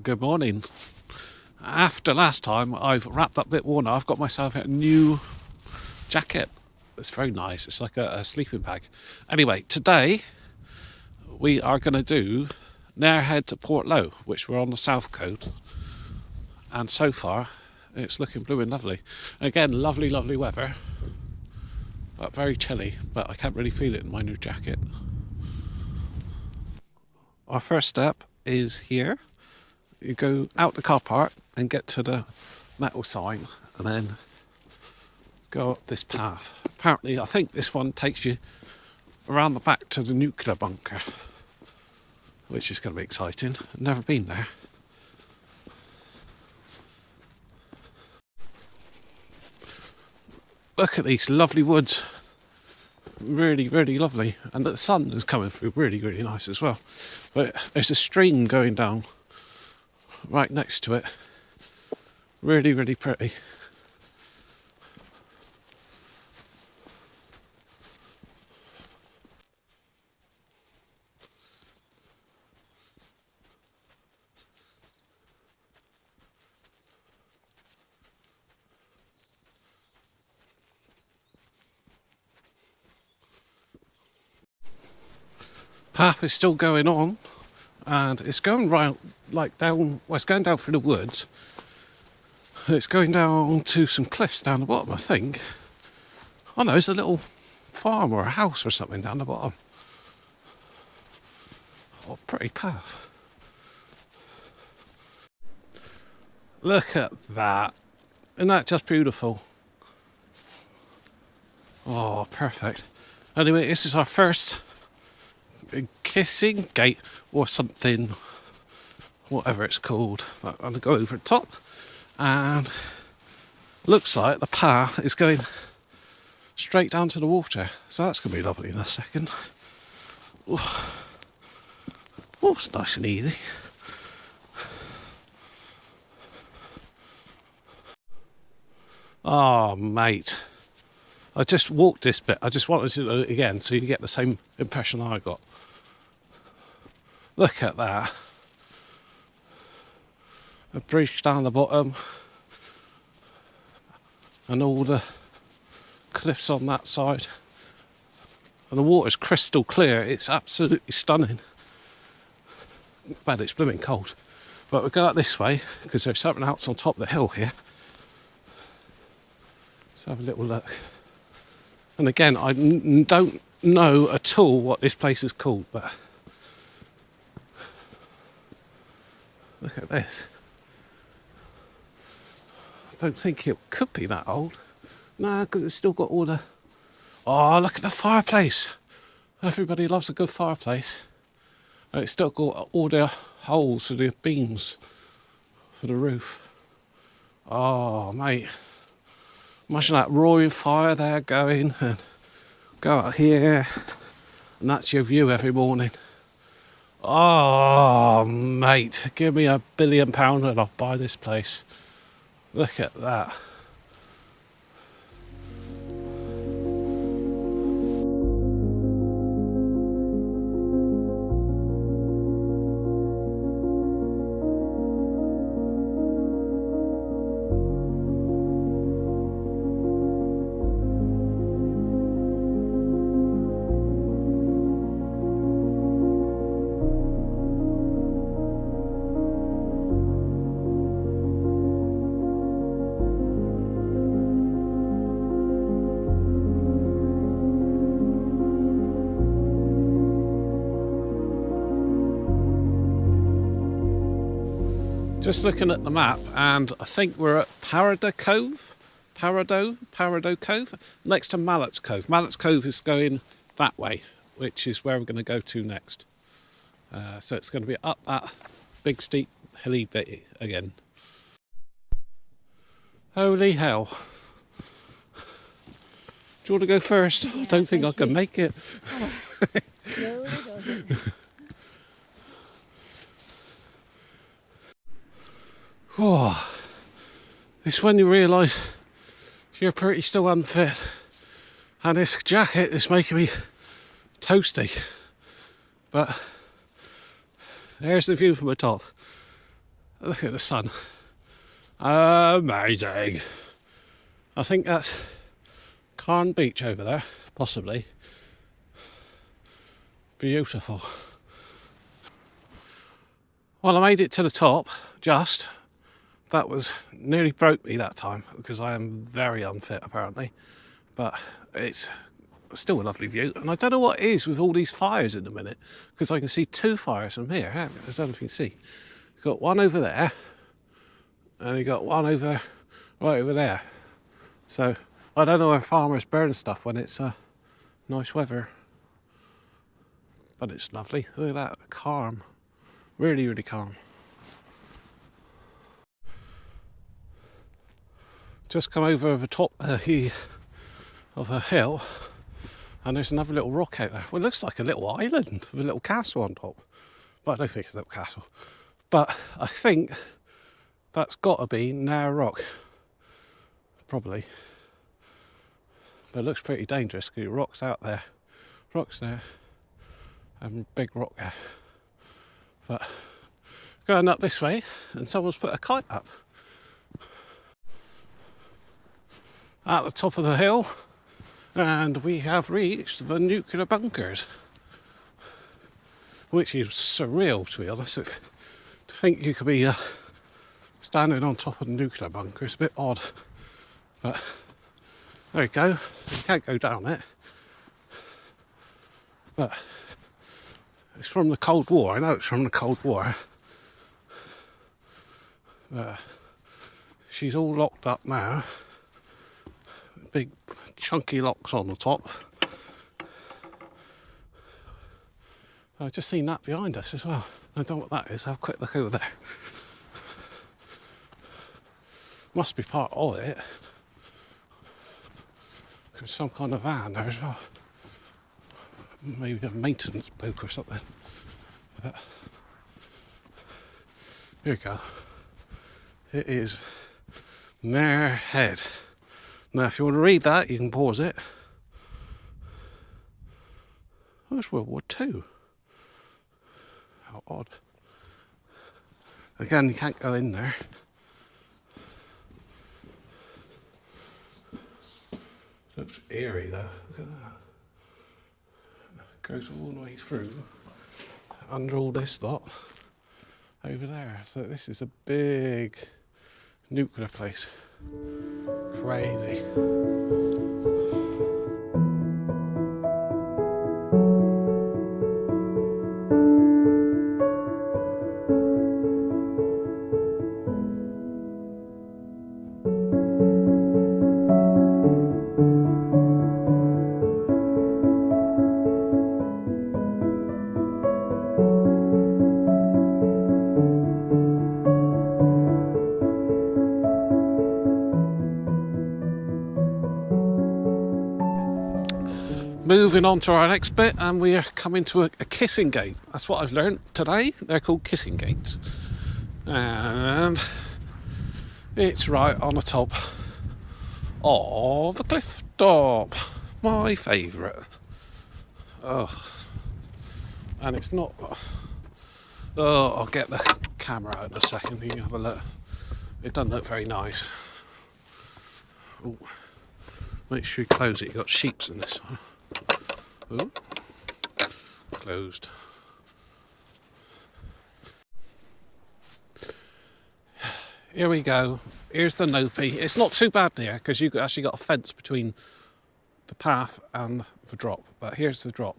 Good morning. After last time, I've wrapped up a bit warmer. I've got myself a new jacket. It's very nice. It's like a sleeping bag. Anyway, today we are going to do Nare Head to Portloe, which we're on the south coast. And so far, it's looking blooming lovely. Again, lovely, lovely weather. But very chilly, but I can't really feel it in my new jacket. Our first step is here. You go out the car park and get to the metal sign and then go up this path. Apparently, I think this one takes you around the back to the nuclear bunker, which is going to be exciting. I've never been there. Look at these lovely woods. Really, really lovely. And the sun is coming through really, really nice as well. But there's a stream going down right next to it. Really, really pretty. Path is still going on, and it's going right like down. Well, it's going down through the woods. It's going down to some cliffs down the bottom, I think. Oh no, there's a little farm or a house or something down the bottom. Oh, pretty path. Look at that. Isn't that just beautiful? Oh, perfect. Anyway, this is our first kissing gate or something, whatever it's called. I'm going to go over the top, and looks like the path is going straight down to the water, so that's going to be lovely in a second. Oh, it's nice and easy. Oh mate, I just walked this bit. I just wanted to do it again so you get the same impression I got. Look at that. A bridge down the bottom and all the cliffs on that side. And the water's crystal clear. It's absolutely stunning. Well, it's blooming cold. But we'll go out this way because there's something else on top of the hill here. Let's have a little look. And again, I don't know at all what this place is called, but look at this. I don't think it could be that old. No, because it's still got all the... Oh, look at the fireplace. Everybody loves a good fireplace. And it's still got all the holes for the beams for the roof. Oh, mate. Imagine that roaring fire there going, and go out here, and that's your view every morning. Oh, mate, give me £1 billion and I'll buy this place. Look at that. Just looking at the map, and I think we're at Parado Cove, Parado Cove, next to Mallet's Cove. Mallet's Cove is going that way, which is where we're going to go to next. So it's going to be up that big steep hilly bit again. Holy hell. Do you want to go first? Yeah, I don't think I can make it. No, Oh, it's when you realise you're pretty still unfit, and this jacket is making me toasty. But there's the view from the top. Look at the sun. Amazing. I think that's Carn Beach over there, possibly. Beautiful. Well, I made it to the top, just. That was nearly broke me that time, because I am very unfit apparently. But it's still a lovely view, and I don't know what it is with all these fires in a minute, because I can see two fires from here. I don't know if you can see. You've got one over there, and you got one over right over there. So I don't know where farmers burn stuff when it's nice weather, but it's lovely. Look at that, calm, really, really calm. Just come over the top of a hill, and there's another little rock out there. Well, it looks like a little island with a little castle on top. But I don't think it's a little castle. But I think that's got to be Nare Rock. Probably. But it looks pretty dangerous because rocks out there. Rocks there. And big rock there. But going up this way, and someone's put a kite up. At the top of the hill. And we have reached the nuclear bunkers, which is surreal, to be honest. To think you could be standing on top of the nuclear bunker is a bit odd, but there you go. You can't go down it, but it's from the Cold War. I know it's from the Cold War. She's all locked up now. Big chunky locks on the top. I've just seen that behind us as well. I don't know what that is. Have a quick look over there. Must be part of it. There's some kind of van there as well. Maybe a maintenance bloke or something. But here we go. It is Nare Head. Now, if you want to read that, you can pause it. Oh, it's World War II. How odd. Again, you can't go in there. Looks eerie though. Look at that. It goes all the way through, under all this lot, over there. So this is a big nuclear place. Crazy. Moving on to our next bit, and we are coming to a kissing gate. That's what I've learned today. They're called kissing gates. And it's right on the top of the cliff top. My favourite. Oh. And it's not... Oh, I'll get the camera out in a second. You can have a look. It doesn't look very nice. Ooh. Make sure you close it. You've got sheeps in this one. Ooh. Closed. Here we go. Here's the Nopi. It's not too bad here because you've actually got a fence between the path and the drop. But here's the drop.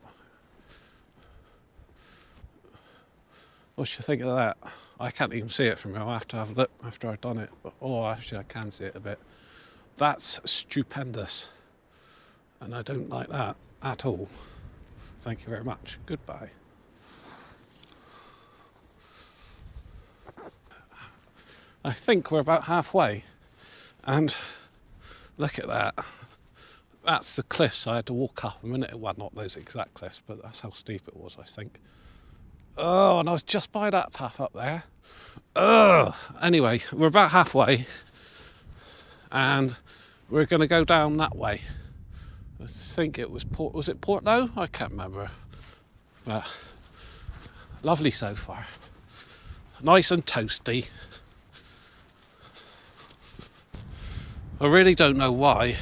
What do you think of that? I can't even see it from here. I'll have to have a look after I've done it. But, oh, actually I can see it a bit. That's stupendous. And I don't like that at all. Thank you very much. Goodbye. I think we're about halfway. And look at that. That's the cliffs I had to walk up a minute. Well, not those exact cliffs, but that's how steep it was, I think. Oh, and I was just by that path up there. Ugh. Anyway, we're about halfway. And we're going to go down that way. I think it was Portloe? I can't remember. But lovely so far. Nice and toasty. I really don't know why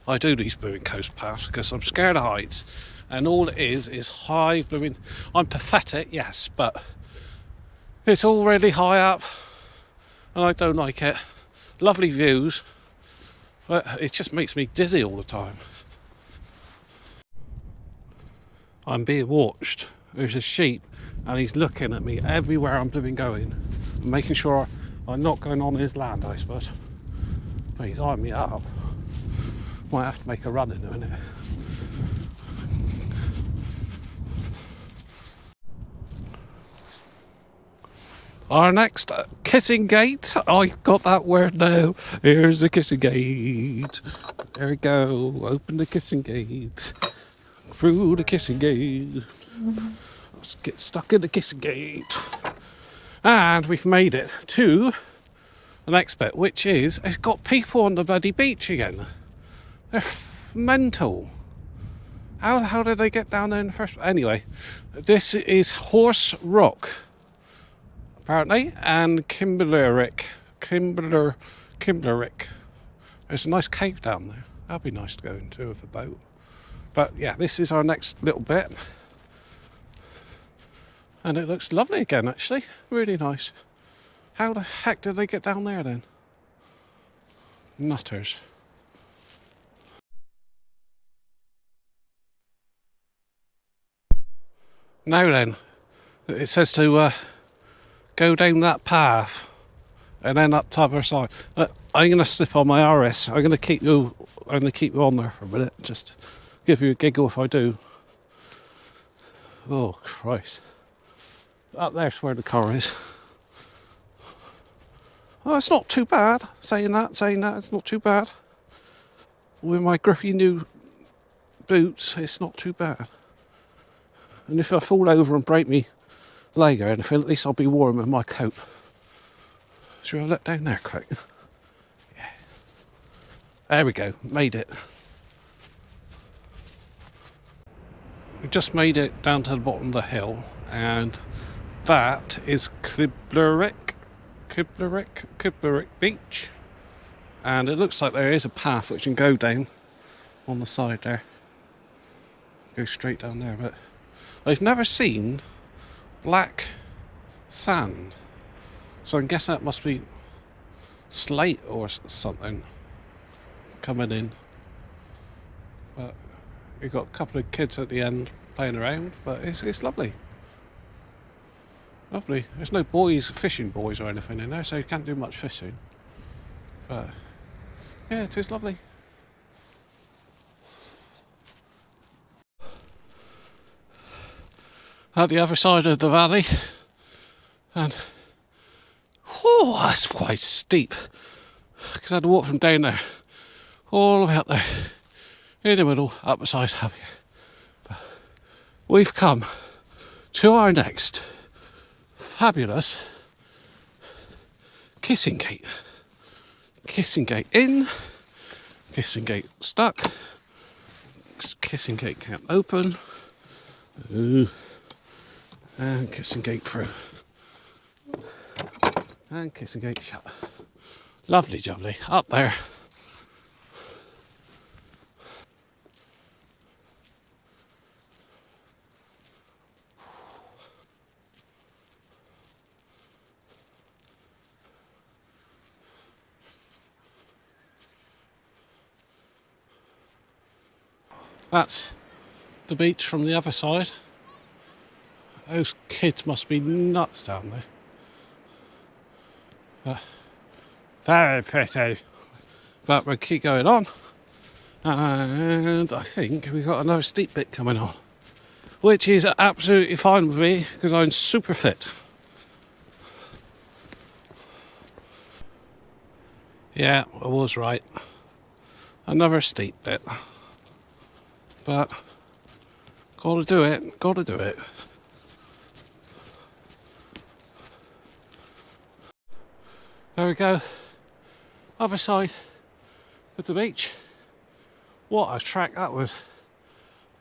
I do these blooming coast paths, because I'm scared of heights, and all it is high blooming. I'm pathetic, yes, but it's all really high up, and I don't like it. Lovely views, but it just makes me dizzy all the time. I'm being watched. There's a sheep, and he's looking at me everywhere I'm blooming going, making sure I'm not going on his land, I suppose. But he's eyeing me up. Might have to make a run in a minute. Our next kissing gate. I got that word now. Here's the kissing gate. There we go. Open the kissing gate. Through the kissing gate. Let's get stuck in the kissing gate. And we've made it to the next bit, which is it's got people on the bloody beach again. They're mental. How did they get down there in the first place? Anyway, this is Horse Rock, apparently, and Kimberlerick. There's a nice cave down there. That'd be nice to go into with a boat. But yeah, this is our next little bit. And it looks lovely again, actually. Really nice. How the heck did they get down there then? Nutters. Now then, it says to go down that path and then up to the other side. I'm going to slip on my RS. I'm going to keep you on there for a minute. Just give you a giggle if I do. Oh Christ! Up there's where the car is. Oh, it's not too bad. Saying that, it's not too bad. With my grippy new boots, it's not too bad. And if I fall over and break me leg or anything, at least I'll be warm with my coat. Should I look down there quick? Yeah. There we go, made it. We just made it down to the bottom of the hill, and that is Kibblerick Beach. And it looks like there is a path which can go down on the side there. Go straight down there, but I've never seen black sand, so I guess that must be slate or something coming in. But you've got a couple of kids at the end playing around, but it's lovely. Lovely. There's no fishing boys or anything in there, so you can't do much fishing. But yeah, it is lovely. At the other side of the valley, and that's quite steep, because I had to walk from down there all the way up there, in the middle, up the side up here. But we've come to our next fabulous kissing gate. Kissing gate in, kissing gate stuck, kissing gate can't open. Ooh. And kissing gate through. And kissing gate shut. Lovely jubbly. Up there. That's the beach from the other side. Those kids must be nuts down there. Very pretty. But we'll keep going on. And I think we've got another steep bit coming on, which is absolutely fine with me because I'm super fit. Yeah, I was right. Another steep bit. But gotta do it. There we go, other side of the beach. What a track that was.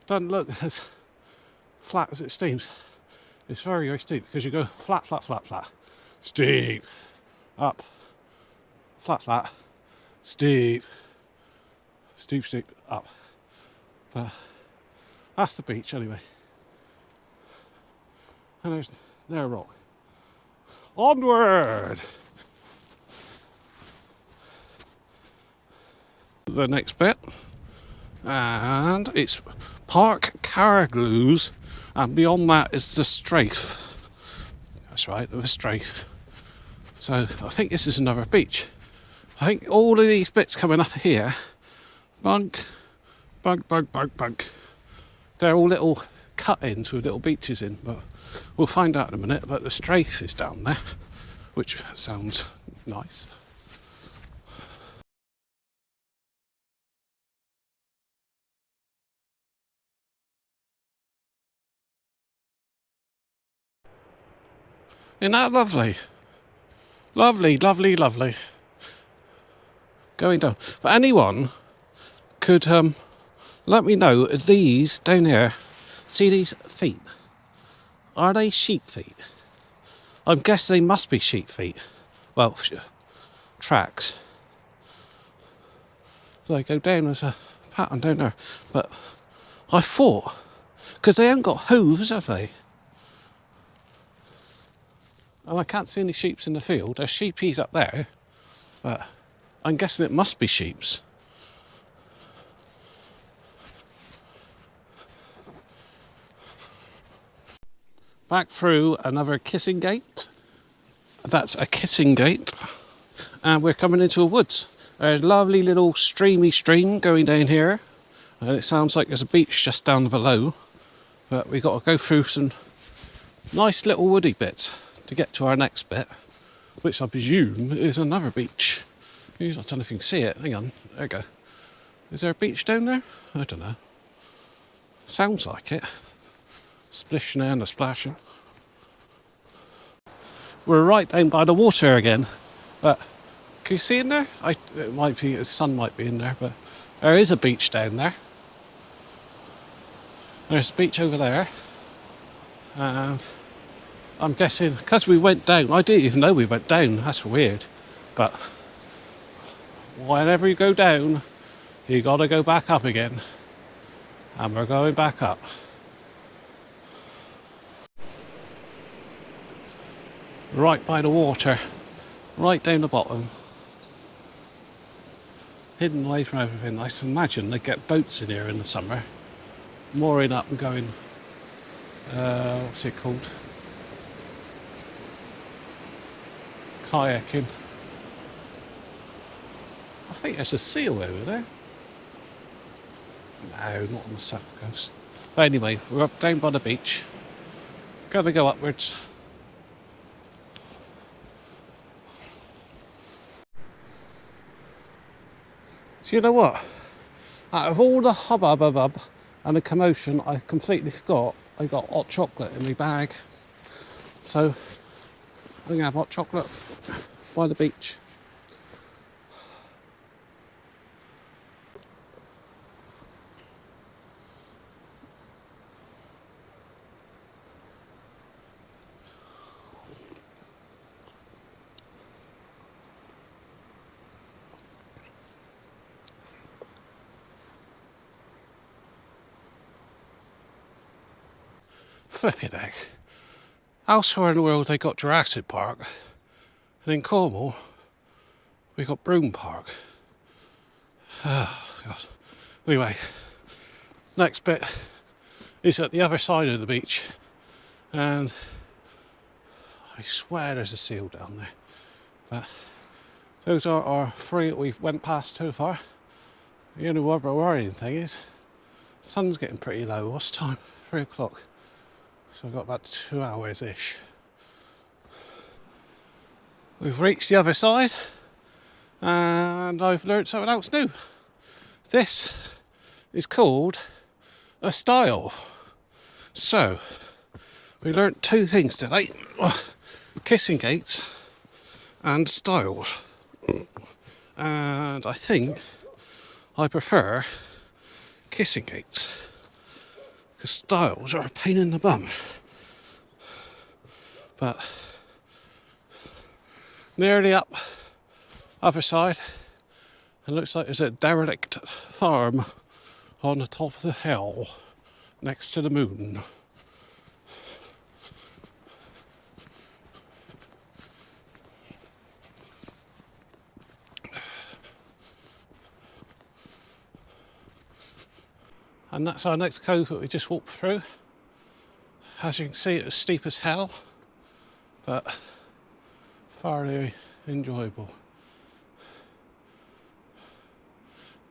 Doesn't look as flat as it seems. It's very, very steep because you go flat. steep, up, flat, flat, steep, steep, steep, up. But that's the beach anyway. And there's a rock. Onward! The next bit, and it's Park Caraglues, and beyond that is the Strafe. That's right, the Strafe. So I think this is another beach. I think all of these bits coming up here, bunk, bunk, bunk, bunk, bunk, they're all little cut-ins with little beaches in, but we'll find out in a minute. But the Strafe is down there, which sounds nice. Isn't that lovely? Lovely, lovely, lovely. Going down. But anyone could let me know, these down here, see these feet? Are they sheep feet? I'm guessing they must be sheep feet. Well, tracks. So they go down as a pattern down there. But I thought, because they haven't got hooves, have they? And I can't see any sheeps in the field. There's sheepies up there, but I'm guessing it must be sheeps. Back through another kissing gate. That's a kissing gate. And we're coming into a woods. There's a lovely little streamy stream going down here. And it sounds like there's a beach just down below. But we've got to go through some nice little woody bits to get to our next bit, which I presume is another beach. I don't know if you can see it. Hang on. There we go. Is there a beach down there? I don't know. Sounds like it. Splishing and a splashing. We're right down by the water again. But can you see in there? It might be, the sun might be in there, but there is a beach down there. There's a beach over there. And I'm guessing, because we went down, I didn't even know we went down, that's weird. But whenever you go down, you gotta go back up again. And we're going back up. Right by the water, right down the bottom. Hidden away from everything. I can imagine they get boats in here in the summer, mooring up and going, what's it called? Kayaking. I think there's a seal over there. No, not on the south coast. But anyway, we're up down by the beach. Gotta go upwards. Do you know what? Out of all the hubbub and the commotion, I completely forgot I got hot chocolate in my bag. So I'm going to have hot chocolate by the beach. Flipping heck. Elsewhere in the world they got Jurassic Park, and in Cornwall we got Broome Park. Oh God. Anyway, next bit is at the other side of the beach, and I swear there's a seal down there. But those are our three that we've went past so far. The only worrying thing is the sun's getting pretty low. What's the time? 3 o'clock. So I've got about 2 hours-ish. We've reached the other side, and I've learnt something else new. This is called a stile. So, we learnt 2 things today. Kissing gates and stiles. And I think I prefer kissing gates, because stiles are a pain in the bum. But nearly up other side, and looks like there's a derelict farm on the top of the hill next to the moon. And that's our next cove that we just walked through. As you can see, it's steep as hell, but thoroughly enjoyable.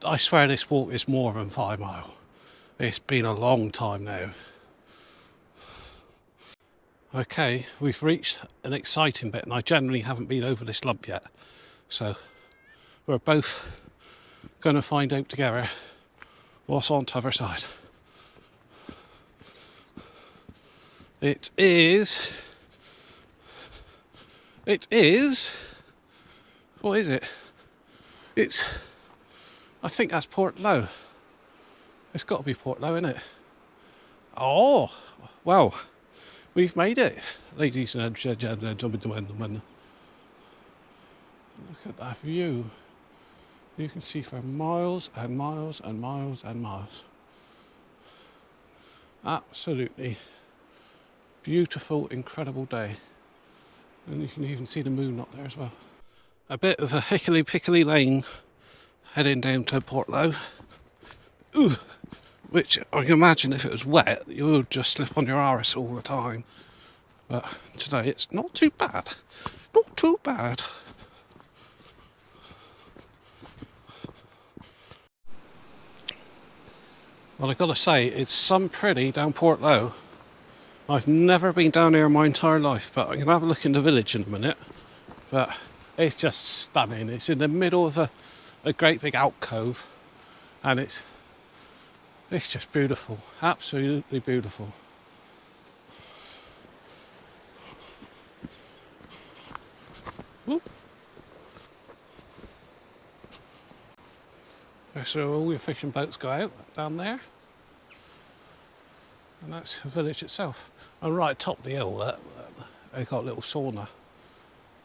I swear this walk is more than 5 miles. It's been a long time now. Okay, we've reached an exciting bit, and I generally haven't been over this lump yet. So we're both going to find out together what's on the other side. It is, what is it? I think that's Portloe. It's got to be Portloe, isn't it? Oh, well, we've made it, ladies and gentlemen. Look at that view. You can see for miles and miles and miles and miles. Absolutely beautiful, incredible day. And you can even see the moon up there as well. A bit of a hickly-pickly lane heading down to Portloe. Ooh, which I can imagine if it was wet, you would just slip on your arse all the time. But today it's not too bad. Not too bad. Well, I've got to say, it's some pretty down Portloe. I've never been down here in my entire life, but I'm going to have a look in the village in a minute. But it's just stunning. It's in the middle of a great big alcove, and it's just beautiful. Absolutely beautiful. Whoop. So all your fishing boats go out down there. And that's the village itself. And right atop the hill, they got a little sauna.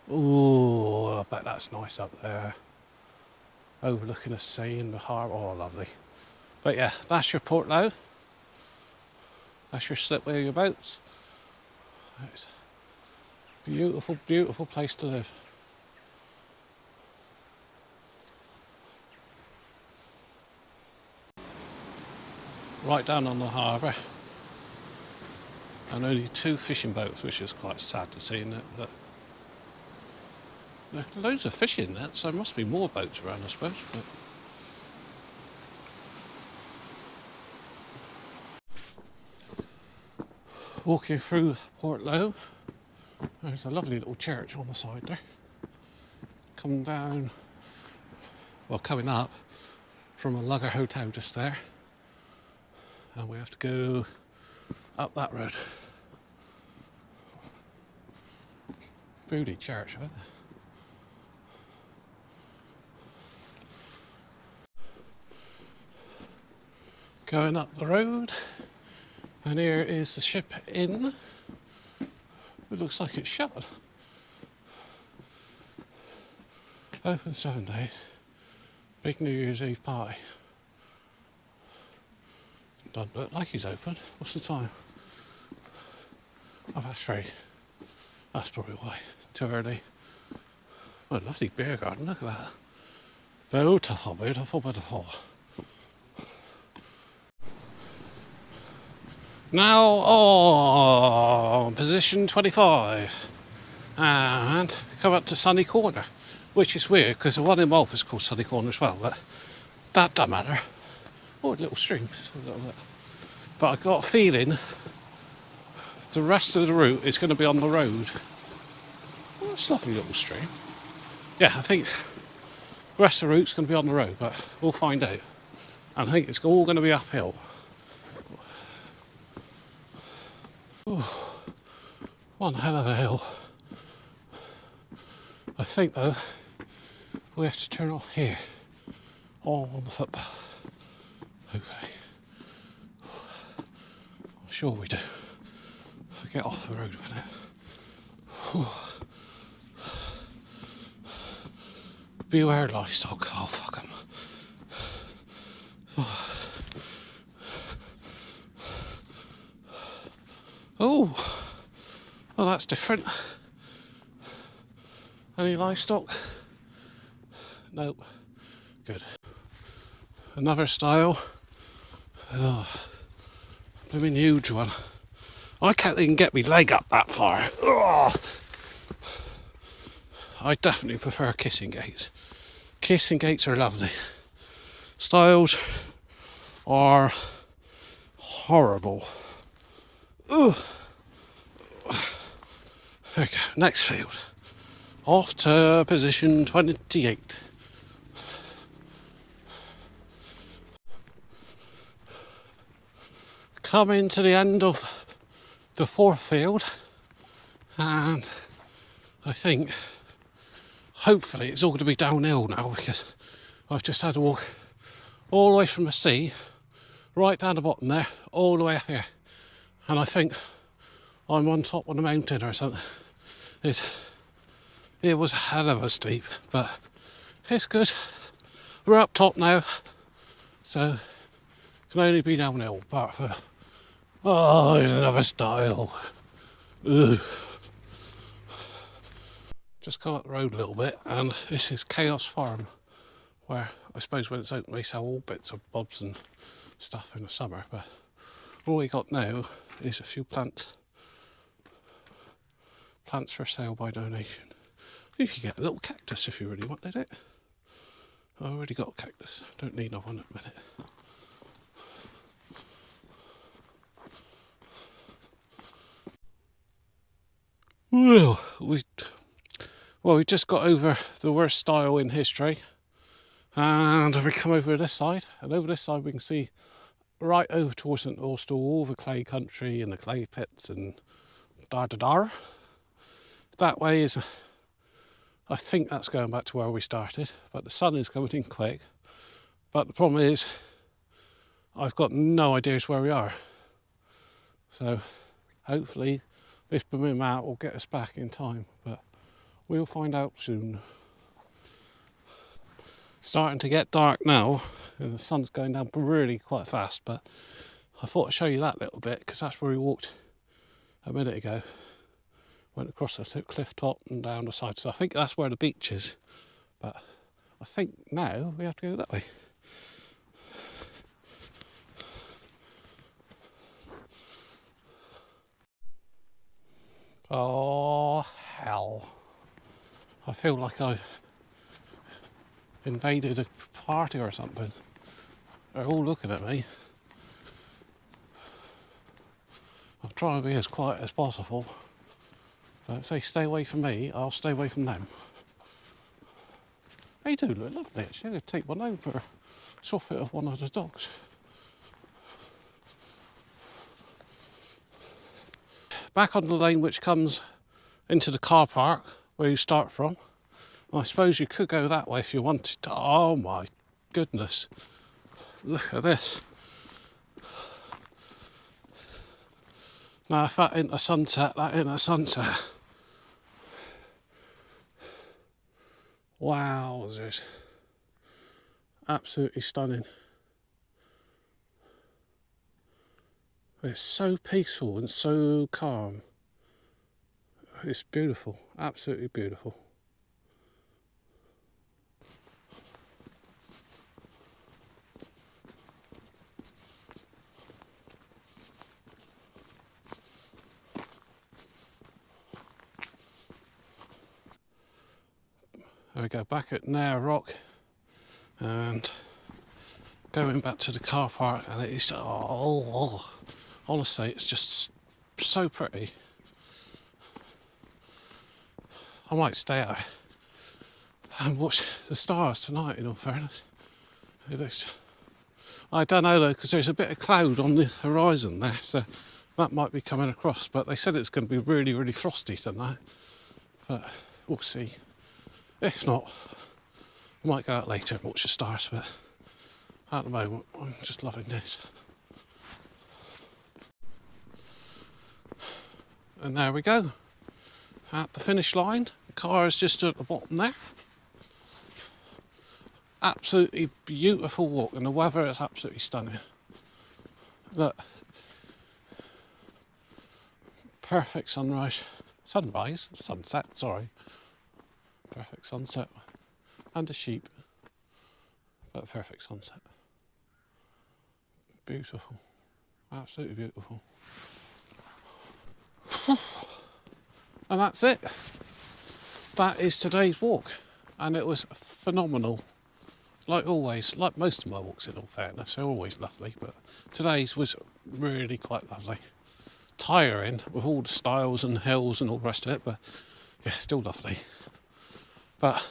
Ooh, I bet that's nice up there. Overlooking the sea and the harbour. Oh, lovely. But yeah, that's your Portloe. That's your slipway of your boats. It's a beautiful, beautiful place to live. Right down on the harbour. And only 2 fishing boats, which is quite sad to see, isn't it? But there are loads of fish in that, so there must be more boats around, I suppose. But walking through Portloe, there's a lovely little church on the side there. Coming up from a lugger hotel just there. And we have to go up that road. Beauty church, huh? Going up the road, and here is the ship inn. It looks like it's shut. Open 7 days. Big New Year's Eve party. Doesn't look like he's open. What's the time? 3:30. That's probably why. Too early. Oh, lovely beer garden, look at that. Beautiful, beautiful, beautiful. Now on position 25. And come up to Sunny Corner. Which is weird, because the one in Walp is called Sunny Corner as well, but that doesn't matter. Oh, a little stream. But I've got a feeling the rest of the route is going to be on the road. Oh, it's a lovely little stream. Yeah, I think the rest of the route's going to be on the road, but we'll find out. And I think it's all going to be uphill. Ooh, one hell of a hill. I think, though, we have to turn off here, all on the footpath. Hopefully. I'm sure we do. I'll get off the road a minute. Whew. Beware livestock. Oh, fuck 'em. Oh, well, that's different. Any livestock? Nope. Good. Another style. Oh, blooming huge one. I can't even get my leg up that far. Oh. I definitely prefer kissing gates. Kissing gates are lovely. Styles are horrible. Ugh. There we go. Next field. Off to position 28. Coming to the end of the fourth field, and I think hopefully it's all going to be downhill now, because I've just had to walk all the way from the sea right down the bottom there, all the way up here, and I think I'm on top of the mountain or something. It was a hell of a steep, but it's good. We're up top now, so it can only be downhill, apart from, oh, there's another style. Ugh. Just come up the road a little bit, and this is Chaos Farm, where I suppose when it's open they sell all bits of bobs and stuff in the summer, but all we got now is a few plants for sale by donation. You could get a little cactus if you really wanted it. I already got a cactus, don't need another one at the minute. Well, we just got over the worst style in history, and we come over this side, and over this side we can see right over towards St Austell, all the clay country and the clay pits and dar. That way is, I think that's going back to where we started, but the sun is coming in quick. But the problem is, I've got no idea where we are. So hopefully this booming out will get us back in time, but we'll find out soon. Starting to get dark now, and the sun's going down really quite fast, but I thought I'd show you that little bit, because that's where we walked a minute ago. Went across the cliff top and down the side, so I think that's where the beach is, but I think now we have to go that way. Oh hell, I feel like I've invaded a party or something. They're all looking at me. I'll try and be as quiet as possible. But if they stay away from me, I'll stay away from them. They do look lovely actually. I'm going to take one home for a swap it of one of the dogs. Back on the lane which comes into the car park where you start from. I suppose you could go that way if you wanted to. Oh my goodness. Look at this. Now if that ain't a sunset, that ain't a sunset. Wowzers. Absolutely stunning. It's so peaceful and so calm. It's beautiful, absolutely beautiful. There we go, back at Nare Rock and going back to the car park, and it's honestly it's just so pretty. I might stay out and watch the stars tonight, in all fairness. It looks, I don't know though, because there's a bit of cloud on the horizon there, so that might be coming across, but they said it's going to be really, really frosty tonight, but we'll see. If not, I might go out later and watch the stars, but at the moment I'm just loving this. And there we go, at the finish line. The car is just at the bottom there. absolutely beautiful walk, and the weather is absolutely stunning. Look, perfect sunset, sorry. Perfect sunset, and a sheep, but a perfect sunset. Beautiful, absolutely beautiful. And that's it. That is today's walk, and it was phenomenal. Like always, like most of my walks in all fairness, they're always lovely, but today's was really quite lovely. Tiring with all the stiles and hills and all the rest of it, but yeah, still lovely. But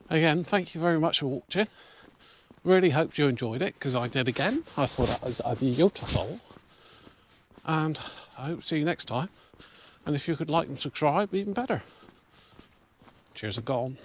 again, thank you very much for watching. Really hope you enjoyed it, because I did again. I thought that was beautiful. And I hope to see you next time. And if you could like and subscribe, even better. Cheers are gone.